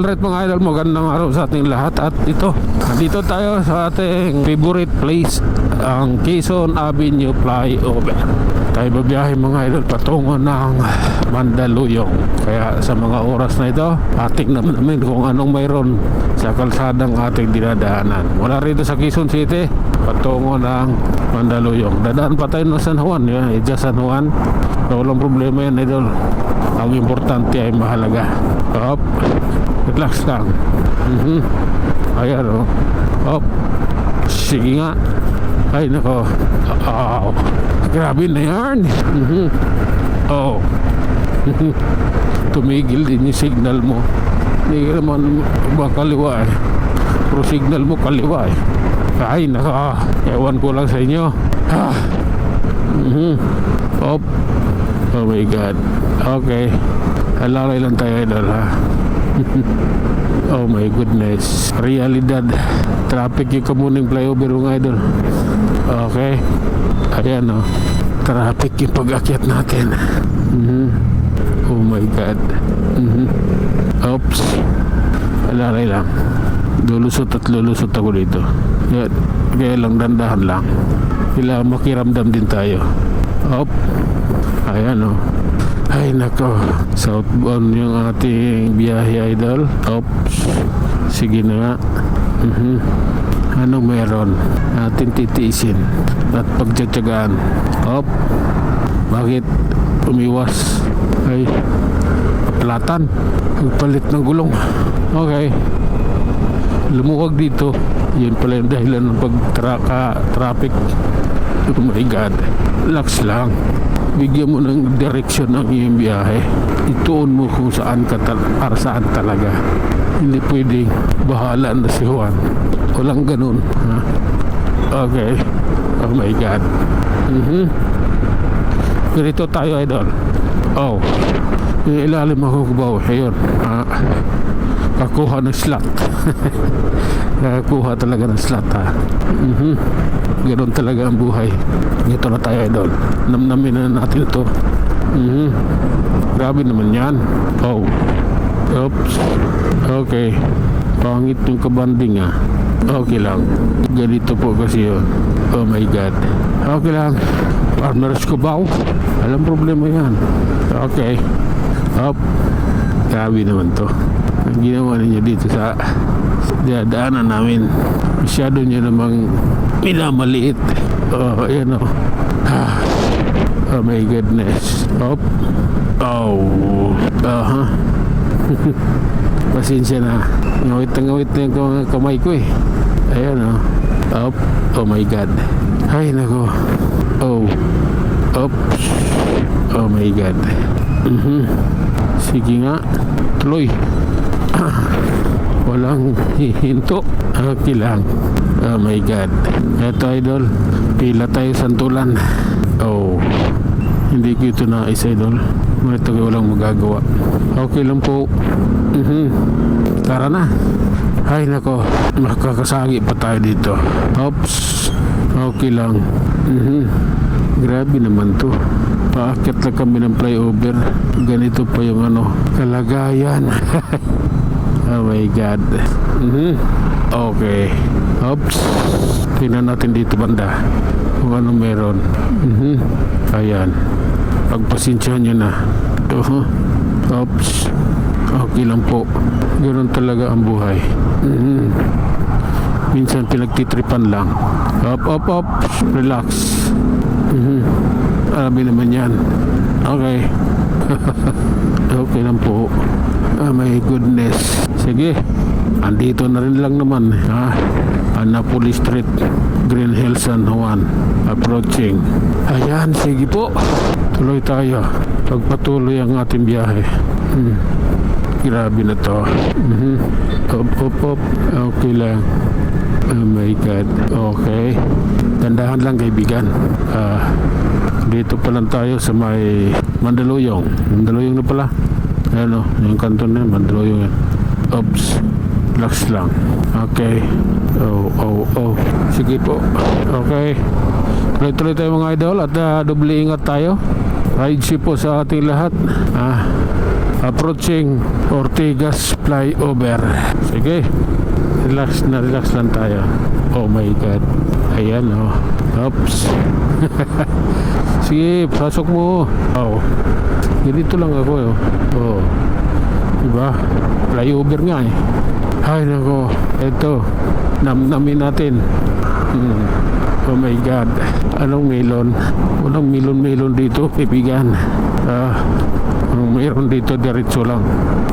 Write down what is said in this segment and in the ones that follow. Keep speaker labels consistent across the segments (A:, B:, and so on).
A: Alright mga idol, magandang araw sa ating lahat. At ito, dito tayo sa ating favorite place, ang Quezon Avenue Flyover. Tayo babiyahe mga idol patungo ng Mandaluyong. Kaya sa mga oras na ito, ating namin kung anong mayroon sa kalsadang ating dinadaanan. Mula rito sa Quezon City patungo ng Mandaluyong. Dadaan pa tayo ng San Juan, Edsa San Juan. So, walang problema yan idol. Ang importante ay mahalaga. Hop, relax lang. Ayan o. Hop, sige nga. Ay nako. Grabe na yan. Oh. Tumigil din yung signal mo. Hindi ka naman kaliwa eh. Pero signal mo kaliwa eh. Ay nako. Ewan ko lang sa inyo. Hop. Oh my God. Okay. Halalay lang tayo idol ha. Oh my goodness. Realidad. Traffic yung kamuning flyover mga idol. Okay. Ayan o. Traffic yung pag-akyat natin. Oh my God. Oops. Halalay lang. Lulusot at lulusot ako dito. Kaya lang dandahan lang. Kailangan makiramdam din tayo. Hop. Ayan o. Ay nako. Southbound yung ating biyahe idol. Oops. Sige na nga. Anong meron? Ating titiisin at pagtsatsagaan. Hop. Bakit umiwas? Ay pelatan. Magpalit ng gulong. Okay. Lumuwag dito. Yun pala yung dahilan ng pag-traffic. Oh my God. Relax lang. Bigyan mo ng direksyon ng iyong biyahe. Ituon mo kung saan ka para saan talaga. Hindi pwedeng bahala na si Juan. Walang ganun. Ha? Okay. Oh my God. Ganito tayo idol. Oh. Ilalim ako kubaw. Ayun. Kakuha ng slot. Kakuha talaga ng slot ha. Ganoon talaga ang buhay. Ito na tayo idol. Namnamin na natin ito. Grabe naman yan. Oh. Oops. Okay. Pangit yung kabanding ha. Okay lang. Ganito po kasi yun. Oh my God. Okay lang. Farmers Cubao. Alam problema yan. Okay. Hop. Grabe naman to. Ang ginawa ninyo dito sa dadaanan namin, masyado nyo namang minamaliit. Oh, ayan o. Oh my goodness. Hop. Oh. Pasensya na. Ngawit na yung kamay ko eh. Ayan o. Hop. Oh my God. Ay nako. Oh. Oops. Oh my God. Sige nga. Tuloy. Walang hihinto. Okay lang. Oh my God. Eto idol, pila tayo santulan. Oh, hindi ko ito na isa idol. Ito walang magagawa. Okay lang po. Tara na. Ay nako, makakasagi pa tayo dito. Oops. Okay lang. Grabe naman to. Paakyat lang kami ng flyover. Ganito pa yung kalagayan. Oh my God. Okay. Oops. Tingnan natin dito banda kung anong meron. Ayan. Pagpasensyahan nyo na. Oops. Okay lang po. Ganoon talaga ang buhay. Minsan pinagtitripan lang. Up. Relax. Arabi naman yan. Okay. Okay lang po. Oh my goodness. Sige. Andito na rin lang naman. Annapolis Street, Green Hills, San Juan. Approaching. Ayan. Sige po. Tuloy tayo. Pagpatuloy ang ating biyahe. Grabe na to. Up. Okay lang. Oh my God. Okay. Dandahan lang kaibigan. Dito pa lang tayo sa may Mandaluyong. Mandaluyong na pala. Ayan o. Yung kanton na yun. Mandaluyong yan. Oops. Relax lang. Okay. Oh. Sige po. Okay. Tuloy-tuloy tayo mga idol. At doble ingat tayo. Ride safe po sa ating lahat. Approaching Ortigas flyover. Sige, relax lang tayo. Oh my god, ayan oh. Oops. Sige, pasok mo. Oh, ganito lang ako. Oh, diba, flyover nga eh. Ay nako, eto, namnamin natin. Oh my god, anong melon? Walang melon dito, kaibigan. Anong mayroon dito, diretso lang.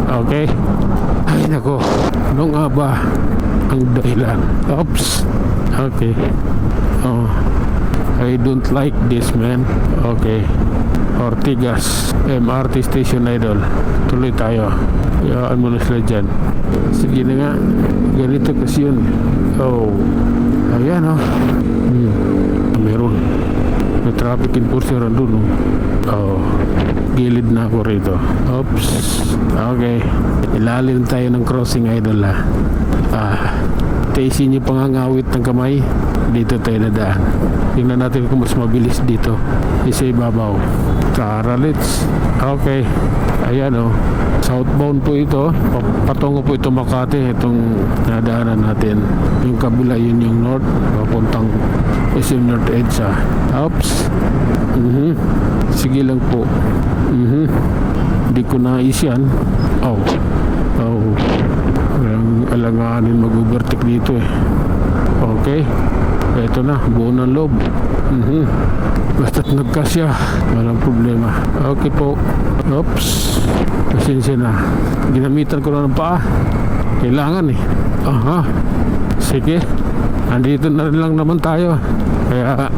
A: Okay. Ay nako, ano nga ba ang dahilan? Oops. Okay. Oh, I don't like this, man. Okay. Ortigas MRT station, idol. Tuloy tayo. Hayaan mo na sila dyan. Sige na nga, ganito kasi yun. Oh, ayan oh. Meron may traffic enforcer doon. Oh, gilid na ako rito. Oops. Okay, ilalim tayo ng crossing, idol taisin niyo pangangawit ng kamay. Dito tayo nadaan. Tingnan natin kung mas mabilis dito isa ibabaw. Tara, let's. Okay, ayan oh, southbound po ito. Patungo po ito Makati, itong nadaanan natin. Yung kabila yun yung north, papuntang SM North EDSA. Oops. Sige lang po. Hindi ko nais yan. Oh, alanganin mag-overtake dito eh. Okay, eto na, buo ng loob. Basta't nagkasya, walang problema. Okay po. Oops, pasensya na, ginamitan ko na ng paa, kailangan eh. Sige, andito na rin lang naman tayo, kaya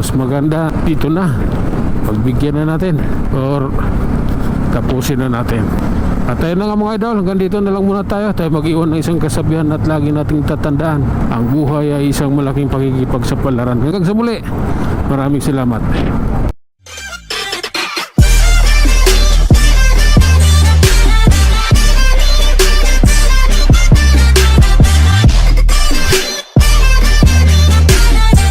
A: mas maganda dito na, pagbigyan na natin or tapusin na natin. At tayo na nga mga idol, hanggang dito na lang muna tayo. Tayo mag-iwan ng isang kasabihan at lagi nating tatandaan, ang buhay ay isang malaking pakikipagsapalaran. Hanggang sa muli, maraming salamat.